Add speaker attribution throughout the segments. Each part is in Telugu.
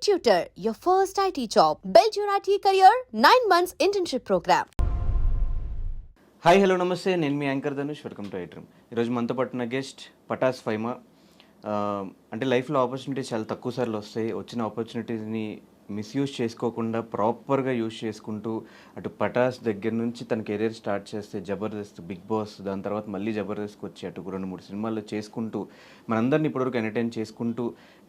Speaker 1: Tutor, your first IT job. Build your IT career, 9 months internship program.
Speaker 2: Hi hello నమస్తే, నేను మీ anchor Dhanush. Welcome to iDream. ఈరోజు మనతో పట్టిన గెస్ట్ పటాస్ ఫైమా. అంటే లైఫ్లో ఆపర్చునిటీస్ చాలా తక్కువ సార్లు వస్తాయి. వచ్చిన ఆపర్చునిటీస్ని మిస్యూజ్ చేసుకోకుండా ప్రాపర్గా యూజ్ చేసుకుంటూ అటు పటాస్ దగ్గర నుంచి తన కెరీర్ స్టార్ట్ చేస్తే జబర్దస్త్, బిగ్ బాస్, దాని తర్వాత మళ్ళీ జబర్దస్త్కి వచ్చి అటు 2-3 సినిమాల్లో చేసుకుంటూ మనందరినీ ఇప్పటివరకు ఎంటర్టైన్ చేసుకుంటూ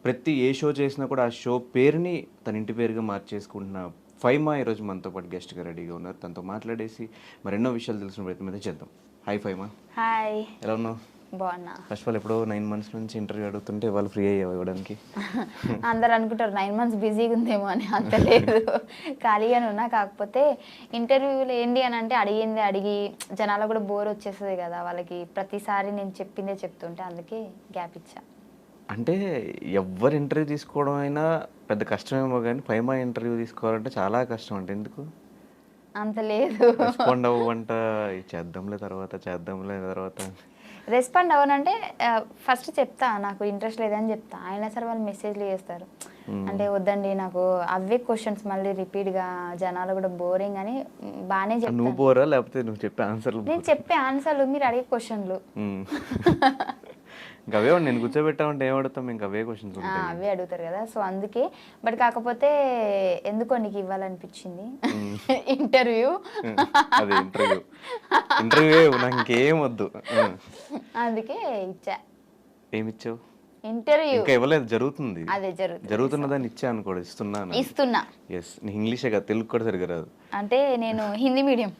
Speaker 2: ప్రతి ఏ షో చేసినా కూడా ఆ షో పేరుని తన ఇంటి పేరుగా మార్చేసుకుంటున్న ఫైమా ఈరోజు మనతో పాటు గెస్ట్గా రెడీగా ఉన్నారు. తనతో మాట్లాడేసి మరెన్నో విషయాలు తెలిసిన ప్రయత్నం అయితే చేద్దాం. హాయ్ ఫైమా.
Speaker 3: హాయ్.
Speaker 2: ఎలా ఉన్నావు?
Speaker 3: బాగున్నా.
Speaker 2: ఫస్ట్ ఆఫ్ ఆల్ ఎప్పుడో 9 months నుంచి ఇంటర్వ్యూ అడుగుతుంటే వాళ్ళు ఫ్రీ అయ్యావు ఇవ్వడానికి.
Speaker 3: అందరు అనుకుంటారు 9 months బిజీగా ఉందేమో అని. అంత లేదు, ఖాళీగానే ఉన్నా. కాకపోతే ఇంటర్వ్యూలు ఏంటి అని అంటే అడిగి జనాలు కూడా బోర్ వచ్చేస్తుంది కదా వాళ్ళకి. ప్రతిసారి నేను చెప్పిందే చెప్తుంటే అందుకే గ్యాప్ ఇచ్చా.
Speaker 2: అంటే ఎవరు ఇంటర్వ్యూ తీసుకోవడం అయినా పెద్ద కష్టమేమో, కానీ ఫైమా ఇంటర్వ్యూ తీసుకోవాలంటే చాలా కష్టం. అంటే ఎందుకు
Speaker 3: అంత లేదు,
Speaker 2: రెస్పాండ్ అవ్వంట, చేద్దాంలే తర్వాత
Speaker 3: రెస్పాండ్ అవ్వనంటే ఫస్ట్ చెప్తా నాకు ఇంట్రెస్ట్ లేదని చెప్తా. అయినా సరే వాళ్ళు మెసేజ్లు చేస్తారు. అంటే వద్దండి నాకు అవే క్వశ్చన్స్ మళ్ళీ రిపీట్గా, జనాలు కూడా బోరింగ్ అని బాగానే చెప్తాను.
Speaker 2: నువ్వు బోరా లేకపోతే నువ్వు చెప్పే ఆన్సర్లు?
Speaker 3: నేను చెప్పే ఆన్సర్లు, మీరు అడిగే క్వశ్చన్లు
Speaker 2: ఇంకా అవే నేను కూర్చోబెట్టామంటే ఏం అడుగుతాం, ఇంకా అవే క్వశ్చన్స్
Speaker 3: అవే అడుగుతారు కదా. సో అందుకే. బట్ కాకపోతే ఎందుకో నీకు ఇవ్వాలనిపించింది ఇంటర్వ్యూ.
Speaker 2: అదే ఇంటర్వ్యూ నాకు ఇంకేం వద్దు,
Speaker 3: అందుకే ఇచ్చా.
Speaker 2: ఏమి ఇచ్చావు?
Speaker 3: ఇంటర్వ్యూ
Speaker 2: ఇంకా ఇవ్వలేదు, జరుగుతుంది.
Speaker 3: అదే
Speaker 2: జరుగుతున్నదాన్ని ఇచ్చా అనుకోడు, ఇస్తున్నా. ఎస్, ఇంగ్లీషే కదా, తెలుగు కూడా సరిగ్గా రాదు.
Speaker 3: అంటే నేను హిందీ మీడియం.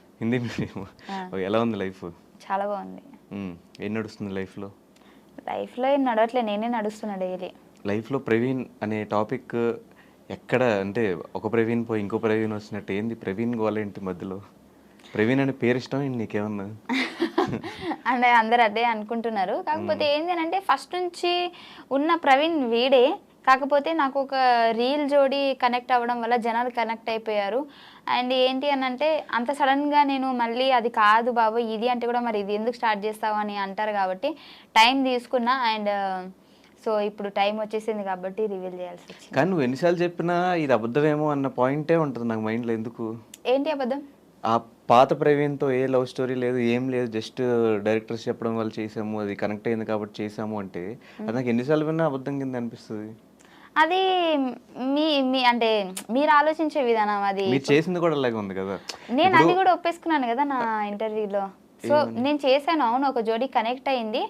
Speaker 2: ఎలా ఉంది లైఫ్?
Speaker 3: చాలా బాగుంది.
Speaker 2: ఏం నడుస్తుంది లైఫ్లో?
Speaker 3: లైఫ్లో ఏం నడవట్లే, నేనే నడుస్తున్నా డైలీ.
Speaker 2: లైఫ్లో ప్రవీణ్ అనే టాపిక్ ఎక్కడ అంటే ఒక ప్రవీణ్ పోయి ఇంకో ప్రవీణ్ వచ్చినట్టు ఏంది ప్రవీణ్ గోల ఏంటి మధ్యలో? ప్రవీణ్ అనే పేరు ఇష్టం ఏంటి నీకేమన్నా?
Speaker 3: అంటే అందరు అదే అనుకుంటున్నారు. కాకపోతే ఏంటి అంటే ఫస్ట్ నుంచి ఉన్న ప్రవీణ్ వీడే. కాకపోతే నాకు ఒక రీల్ జోడి కనెక్ట్ అవ్వడం వల్ల జనాలు కనెక్ట్ అయిపోయారు. అండ్ ఏంటి అని అంటే అంత సడన్గా నేను మళ్ళీ అది కాదు బాబు ఇది అంటే కూడా మరి ఇది ఎందుకు స్టార్ట్ చేస్తావు అని అంటారు కాబట్టి టైం తీసుకున్నా. అండ్ సో ఇప్పుడు టైం వచ్చేసింది కాబట్టి రివీల్ చేయాల్సి వచ్చింది.
Speaker 2: కానీ నువ్వు ఎన్నిసార్లు చెప్పినా ఇది అబద్ధమేమో అన్న పాయింటే ఉంటుంది నాకు మైండ్లో. ఎందుకు?
Speaker 3: ఏంటి అబద్ధం?
Speaker 2: ఆ పాత ప్రవీణ్తో ఏ లవ్ స్టోరీ లేదు, ఏం లేదు, జస్ట్ డైరెక్టర్స్ చెప్పడం వల్ల చేసాము, అది కనెక్ట్ అయింది కాబట్టి చేసాము అంటే అది నాకు ఎన్నిసార్లు విన్నా అబద్ధం కింద అనిపిస్తుంది.
Speaker 3: అది మీ అంటే మీరు ఆలోచించే విధానం. అది
Speaker 2: మీరు చేసింది కూడా అలాగే ఉంది కదా.
Speaker 3: నేను అది కూడా ఒప్పేసుకున్నాను కదా నా ఇంటర్వ్యూలో. సో నేను చేశాను, అవును, ఒక జోడీ కనెక్ట్ అయింది,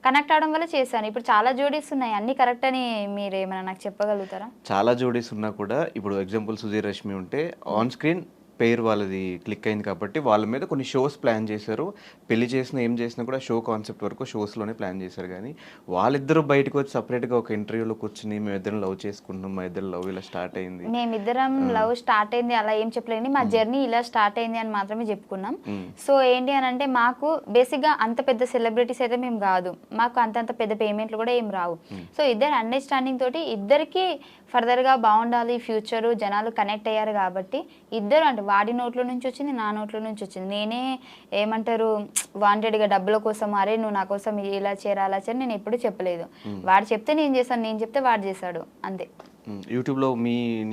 Speaker 3: కనెక్ట్ అవడం వల్ల చేశాను. ఇప్పుడు చాలా జోడీస్ ఉన్నాయి, అన్ని కరెక్ట్ అని మీరు ఏమైనా నాకు చెప్పగలుగుతారా?
Speaker 2: చాలా జోడీస్ ఉన్నా కూడా ఇప్పుడు ఎగ్జాంపుల్ సుధీర్ రష్మి ఉంటే ఆన్ స్క్రీన్ పేరు వాళ్ళది క్లిక్ అయింది కాబట్టి వాళ్ళ మీద కొన్ని షోస్ ప్లాన్ చేశారు. పెళ్లి చేసినా ఏం చేసినా కూడా షో కాన్సెప్ట్ వరకు షోస్లోనే ప్లాన్ చేశారు. కానీ వాళ్ళిద్దరూ బయటకు వచ్చి సపరేట్గా ఒక ఇంటర్వ్యూలో కూర్చుని మేమిద్దరం లవ్ చేసుకుంటున్నాం, మా ఇద్దరు లవ్ ఇలా స్టార్ట్ అయింది,
Speaker 3: మేమిద్దరం లవ్ స్టార్ట్ అయింది అలా ఏం చెప్పలేదు, మా జర్నీ ఇలా స్టార్ట్ అయింది అని మాత్రమే చెప్పుకున్నాం. సో ఏంటి అని అంటే మాకు బేసిక్గా అంత పెద్ద సెలబ్రిటీస్ అయితే మేము కాదు, మాకు అంతంత పెద్ద పేమెంట్లు కూడా ఏం రావు. సో ఇద్దరు అండర్స్టాండింగ్ తోటి ఇద్దరికి ఫర్దర్గా బాగుండాలి ఫ్యూచరు, జనాలు కనెక్ట్ అయ్యారు కాబట్టి ఇద్దరు అంటే వాడి నోట్లో నుంచి వచ్చింది, నా నోట్లో నుంచి వచ్చింది. నేనే ఏమంటారు వాంటెడ్గా డబ్బుల కోసం అరే నువ్వు నా కోసం ఇలా చేయరా అలా చేయరా నేను ఎప్పుడు చెప్పలేదు. వాడు చెప్తే నేను చేశాను, నేను చెప్తే వాడు చేశాడు, అంతే.
Speaker 2: యూట్యూబ్లో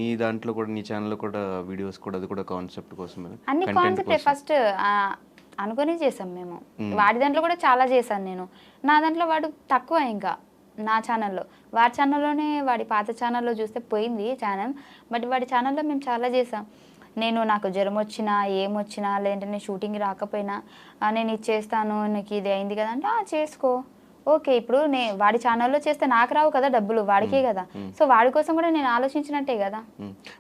Speaker 2: నీ దాంట్లో కూడా నీ ఛానల్లో కూడా వీడియోస్ కూడా అది కూడా కాన్సెప్ట్ కోసమే,
Speaker 3: అన్ని కాన్సెప్టే ఫస్ట్ అనుకుని చేసాం మేము. వాడి దాంట్లో కూడా చాలా చేశాను నేను, నా దాంట్లో వాడు తక్కువ. ఇంకా నా ఛానల్లో, వాడి ఛానల్లోనే, వాడి పాత ఛానల్లో చూస్తే పోయింది ఛానల్, బట్ వాడి ఛానల్లో మేము చాలా చేసాం. నేను నాకు జ్వరం వచ్చినా ఏమొచ్చినా లేదంటే షూటింగ్ రాకపోయినా నేను ఇది చేస్తాను, నీకు ఇది అయింది కదా అంటే చేసుకో, ఓకే. ఇప్పుడు వాడి ఛానల్లో చేస్తే నాకు రావు కదా డబ్బులు, వాడికే కదా. సో వాడి కోసం కూడా నేను ఆలోచించినట్టే కదా.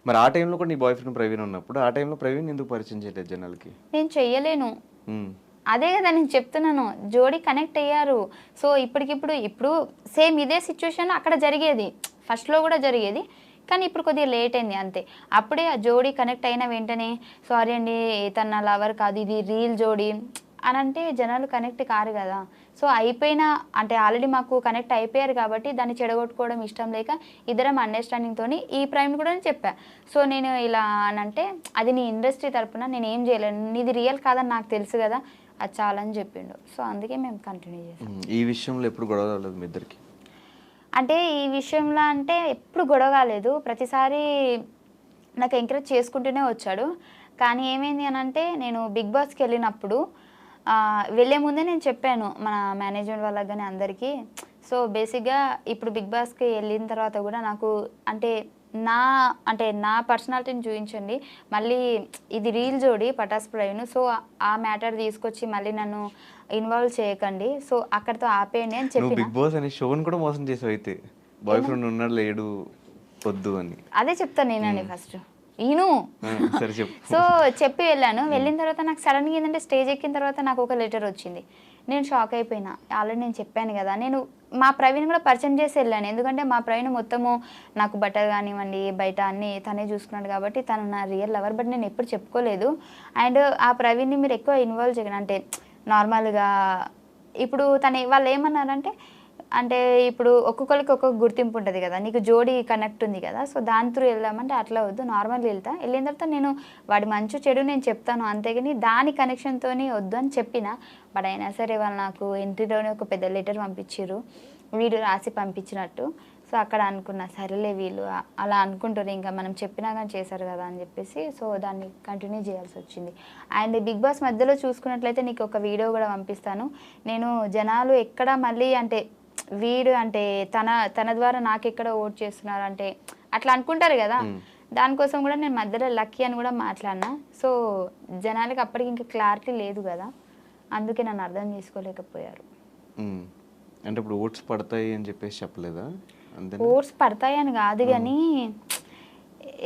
Speaker 2: మరి ఆ టైంలో కూడా నీ బాయ్ ఫ్రెండ్ ప్రవీణ్ ఉన్నప్పుడు ఆ టైంలో ప్రవీణ్ ఎందుకు పరిచయం చేయలేదు జనాలకి?
Speaker 3: నేను చెయ్యలేను, అదే కదా నేను చెప్తున్నాను. జోడీ కనెక్ట్ అయ్యారు. సో ఇప్పుడు సేమ్ ఇదే సిచ్యువేషన్ అక్కడ జరిగేది, ఫస్ట్లో కూడా జరిగేది, కానీ ఇప్పుడు కొద్దిగా లేట్ అయింది అంతే. అప్పుడే ఆ జోడీ కనెక్ట్ అయిన వెంటనే సారీ అండి తన నా లవర్ కాదు, ఇది రీల్ జోడీ అని అంటే జనాలు కనెక్ట్ కారు కదా. సో అయిపోయినా అంటే ఆల్రెడీ మాకు కనెక్ట్ అయిపోయారు కాబట్టి దాన్ని చెడగొట్టుకోవడం ఇష్టం లేక ఇద్దరం అండర్స్టాండింగ్తో ఈ ప్రైమ్ కూడా చెప్పా. సో నేను ఇలా అని అంటే అది నీ ఇండస్ట్రీ తరపున నేను ఏం చేయలేను, నీది రియల్ కాదని నాకు తెలుసు కదా, అది చాలని చెప్పిండు. సో అందుకే మేము కంటిన్యూ చేసాం.
Speaker 2: ఈ విషయంలో ఎప్పుడు గొడవ రాలేదు మీ ఇద్దరికి?
Speaker 3: అంటే ఈ విషయంలో అంటే ఎప్పుడు గొడవ కాలేదు, ప్రతిసారి నాకు ఎంకరేజ్ చేసుకుంటూనే వచ్చాడు. కానీ ఏమైంది అని అంటే నేను బిగ్ బాస్కి వెళ్ళినప్పుడు వెళ్ళే ముందే నేను చెప్పాను మన మేనేజ్మెంట్ వాళ్ళకి కానీ అందరికీ. సో బేసిక్గా ఇప్పుడు బిగ్ బాస్కి వెళ్ళిన తర్వాత కూడా నాకు నా పర్సనాలిటీని చూపించండి, మళ్ళీ ఇది రీల్ జోడి పటాస్ ప్రవీణ్, సో ఆ మ్యాటర్ తీసుకొచ్చి మళ్ళీ నన్ను ఇన్వాల్వ్ చేయకండి, సో అక్కడితో ఆపేయండి అని చెప్పి.
Speaker 2: బిగ్ బాస్ అనే షోని కూడా మోసం చేసావు అయితే, బాయ్ ఫ్రెండ్ ఉన్నాడు లేడు వద్దు అని.
Speaker 3: అదే చెప్తాను నేనండి ఫస్ట్ ఈను.
Speaker 2: సరే చెప్పు.
Speaker 3: సో చెప్పి వెళ్ళాను. వెళ్ళిన తర్వాత నాకు సడన్గా ఏంటంటే స్టేజ్ ఎక్కిన తర్వాత నాకు ఒక లెటర్ వచ్చింది. నేను షాక్ అయిపోయినా. ఆల్రెడీ నేను చెప్పాను కదా, నేను మా ప్రవీణ్ కూడా పరిచయం చేసి వెళ్ళాను. ఎందుకంటే మా ప్రవీణ్ మొత్తము నాకు బట్టలు కానివ్వండి బయట అన్నీ తనే చూసుకున్నాడు కాబట్టి తను నా రియల్ లవర్. బట్ నేను ఎప్పుడు చెప్పుకోలేదు. అండ్ ఆ ప్రవీణ్ని మీరు ఎక్కువ ఇన్వాల్వ్ చేయకండి, అంటే నార్మల్గా ఇప్పుడు వాళ్ళు ఏమన్నారంటే, అంటే ఇప్పుడు ఒక్కొక్కరికి ఒక్కొక్క గుర్తింపు ఉంటుంది కదా, నీకు జోడీ కనెక్ట్ ఉంది కదా, సో దాని త్రూ వెళ్దామంటే అట్లా వద్దు, నార్మల్గా వెళ్ళిన తర్వాత నేను వాడి మంచి చెడు నేను చెప్తాను, అంతేగాని దాని కనెక్షన్తో వద్దు అని చెప్పిన. బట్ అయినా సరే వాళ్ళు నాకు ఎంట్రీలోనే ఒక పెద్ద లెటర్ పంపించారు, వీడు రాసి పంపించినట్టు. సో అక్కడ అనుకున్నా సరేలే వీళ్ళు అలా అనుకుంటారు, ఇంకా మనం చెప్పినా కానీ చేశారు కదా అని చెప్పేసి సో దాన్ని కంటిన్యూ చేయాల్సి వచ్చింది. అండ్ బిగ్ బాస్ మధ్యలో చూసుకున్నట్లయితే నీకు ఒక వీడియో కూడా పంపిస్తాను. నేను జనాలు ఎక్కడ మళ్ళీ అంటే వీడు అంటే తన ద్వారా నాకు ఎక్కడ ఓట్ చేస్తున్నారు అంటే అట్లా అనుకుంటారు కదా, దానికోసం కూడా నేను మధ్యలో లక్కీ అని కూడా మాట్లాడినా. సో జనాలకి అప్పటికి ఇంకా క్లారిటీ లేదు కదా, అందుకే నన్ను అర్థం చేసుకోలేకపోయారు.
Speaker 2: అంటే ఇప్పుడు ఓట్స్ పడతాయి అని చెప్పేసి చెప్పలేదా?
Speaker 3: ఓట్స్ పడతాయి అని కాదు కానీ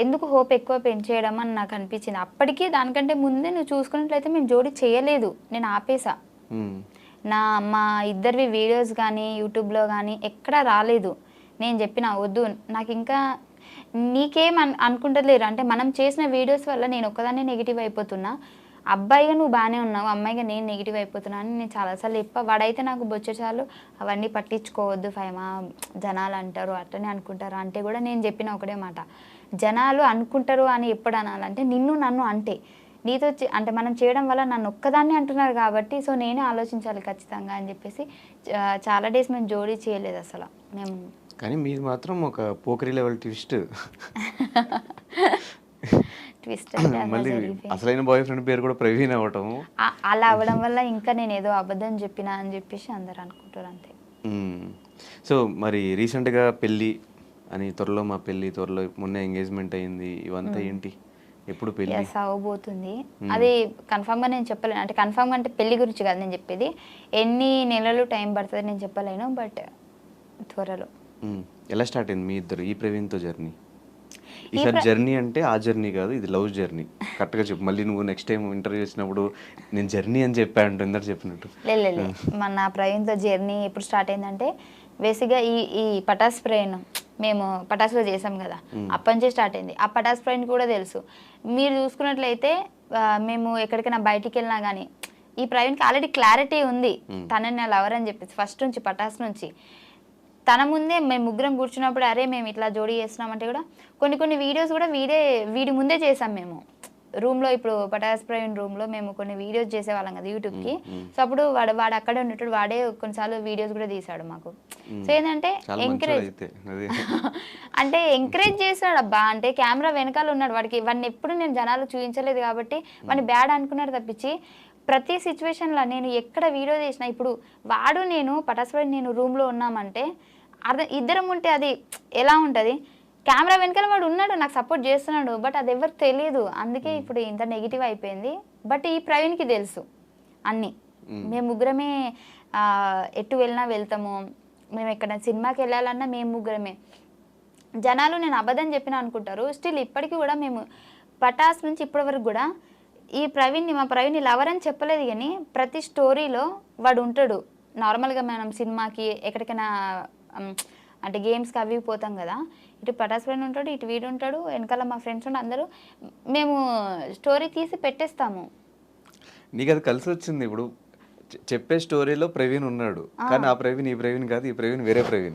Speaker 3: ఎందుకు హోప్ ఎక్కువ పెంచేయడం అని నాకు అనిపించింది. అప్పటికీ దానికంటే ముందే నువ్వు చూసుకున్నట్లయితే మేము జోడీ చేయలేదు, నేను ఆపేసా. మా ఇద్దరివి వీడియోస్ కానీ యూట్యూబ్లో కానీ ఎక్కడా రాలేదు. నేను చెప్పిన వద్దు, నాకు ఇంకా నీకేం అనుకుంటలేరు అంటే మనం చేసిన వీడియోస్ వల్ల నేను ఒక్కదాన్నే నెగిటివ్ అయిపోతున్నా, అబ్బాయిగా నువ్వు బాగానే ఉన్నావు, అమ్మాయిగా నేను నెగిటివ్ అయిపోతున్నా అని నేను చాలాసార్లు వాడైతే నాకు బొచ్చచాలు అవన్నీ పట్టించుకోవద్దు ఫైమా, జనాలు అంటారు అట్లనే అనుకుంటారు అంటే కూడా నేను చెప్పిన ఒకటే మాట, జనాలు అనుకుంటారు అని ఎప్పుడు అనాలంటే నన్ను అంటే నీతో అంటే మనం చేయడం వల్ల నన్ను ఒక్కదాన్ని అంటున్నారు కాబట్టి సో నేనే ఆలోచించాలి ఖచ్చితంగా అని చెప్పేసి చాలా డేస్ మేము జోడీ చేయలేదు అసలు మేము.
Speaker 2: కానీ మీది మాత్రం ఒక పోకరీ లెవెల్ ట్విస్ట్.
Speaker 3: ట్విస్ట్
Speaker 2: మళ్ళీ అసలైన బాయ్ ఫ్రెండ్ పేరు కూడా ప్రవీణ్ అవ్వటం,
Speaker 3: అలా అవ్వడం వల్ల ఇంకా నేను ఏదో అబద్ధం చెప్పినా అని చెప్పేసి అందరు అనుకుంటారు అంతే.
Speaker 2: సో మరి రీసెంట్గా పెళ్ళి అని, త్వరలో మా పెళ్ళి, త్వరలో మొన్న ఎంగేజ్మెంట్ అయింది, ఇవంతా ఏంటి ఎప్పుడు పెళ్ళి
Speaker 3: అవబోతుంది అది కన్ఫామ్గా నేను చెప్పలేను. అంటే కన్ఫామ్గా అంటే పెళ్లి గురించి కాదు నేను చెప్పేది, ఎన్ని నెలలు టైం పడుతుంది నేను చెప్పలేను, బట్ త్వరలో.
Speaker 2: ఎలా స్టార్ట్ అయింది మీ ఇద్దరు ఈ ప్రవీణ్తో జర్నీ? ఈసారి జర్నీ అంటే ఆ జర్నీ కాదు, ఇది లవ్ జర్నీ. కరెక్ట్గా చెప్పు, మళ్ళీ నువ్వు నెక్స్ట్ టైం ఇంటర్వ్యూ చేసినప్పుడు నేను జర్నీ అని చెప్పాను ఇందరు చెప్పినట్టు.
Speaker 3: లేదు మన ప్రవీణ్తో జర్నీ ఎప్పుడు స్టార్ట్ అయిందంటే బేసిక్గా ఈ పటాస్ ప్రవీణ్ మేము పటాస్లో చేసాం కదా, అప్పటి నుంచే స్టార్ట్ అయింది. ఆ పటాస్ ప్రవీణ్ కూడా తెలుసు. మీరు చూసుకున్నట్లయితే మేము ఎక్కడికైనా బయటికి వెళ్ళినా కానీ ఈ ప్రవీణ్కి ఆల్రెడీ క్లారిటీ ఉంది తనని నా లవర్ అని చెప్పేసి ఫస్ట్ నుంచి పటాస్ నుంచి. తన ముందే మేము ముగ్గురం కూర్చున్నప్పుడు అరే మేము ఇట్లా జోడీ చేస్తున్నామంటే కూడా కొన్ని వీడియోస్ కూడా వీడి ముందే చేసాం మేము రూమ్లో. ఇప్పుడు పటాస్ ప్రవీణ్ రూమ్లో మేము కొన్ని వీడియోస్ చేసేవాళ్ళం కదా యూట్యూబ్కి. సో అప్పుడు వాడు అక్కడే ఉండేటప్పుడు వాడే కొన్నిసార్లు వీడియోస్ కూడా తీసాడు మాకు. సో ఏంటంటే ఎంకరేజ్ చేశాడు అబ్బా, అంటే కెమెరా వెనకాల ఉన్నాడు, వాడిని ఎప్పుడు నేను జనాలు చూపించలేదు కాబట్టి వాడిని బ్యాడ్ అనుకున్నాడు తప్పించి ప్రతి సిచ్యువేషన్లో నేను ఎక్కడ వీడియో చేసినా ఇప్పుడు వాడు నేను పటాస్ ప్రవీణ్ నేను రూమ్లో ఉన్నామంటే ఇద్దరం ఉంటే అది ఎలా ఉంటుంది, కెమెరా వెనకాల వాడు ఉన్నాడు నాకు సపోర్ట్ చేస్తున్నాడు, బట్ అది ఎవరికి తెలియదు. అందుకే ఇప్పుడు ఇంత నెగిటివ్ అయిపోయింది. బట్ ఈ ప్రవీణ్కి తెలుసు అన్నీ, మేము ముగ్గురమే ఎటు వెళ్ళినా వెళ్తాము, మేము ఎక్కడ సినిమాకి వెళ్ళాలన్నా మేము ముగ్గురమే. జనాలు నేను అబద్ధం చెప్పిన అనుకుంటారు, స్టిల్ ఇప్పటికీ కూడా మేము పటాస్ నుంచి ఇప్పటి వరకు కూడా మా ప్రవీణ్ని లవర్ అని చెప్పలేదు కానీ ప్రతి స్టోరీలో వాడు ఉంటాడు. నార్మల్గా మనం సినిమాకి ఎక్కడికైనా అంటే గేమ్స్కి అవి పోతాం కదా, ఇటు పటాస్ ప్రవీణ్ ఉంటాడు, ఇటు వీడు ఉంటాడు, వెనకాల మా ఫ్రెండ్స్ ఉంటారు, అందరూ మేము స్టోరీ తీసి పెట్టేస్తాము.
Speaker 2: నీకు అది కలిసి వచ్చింది. ఇప్పుడు చెప్పే స్టోరీలో ప్రవీణ్ ఉన్నాడు కానీ ఆ ప్రవీణ్ ఈ ప్రవీణ్ కాదు, ఈ ప్రవీణ్ వేరే ప్రవీణ్.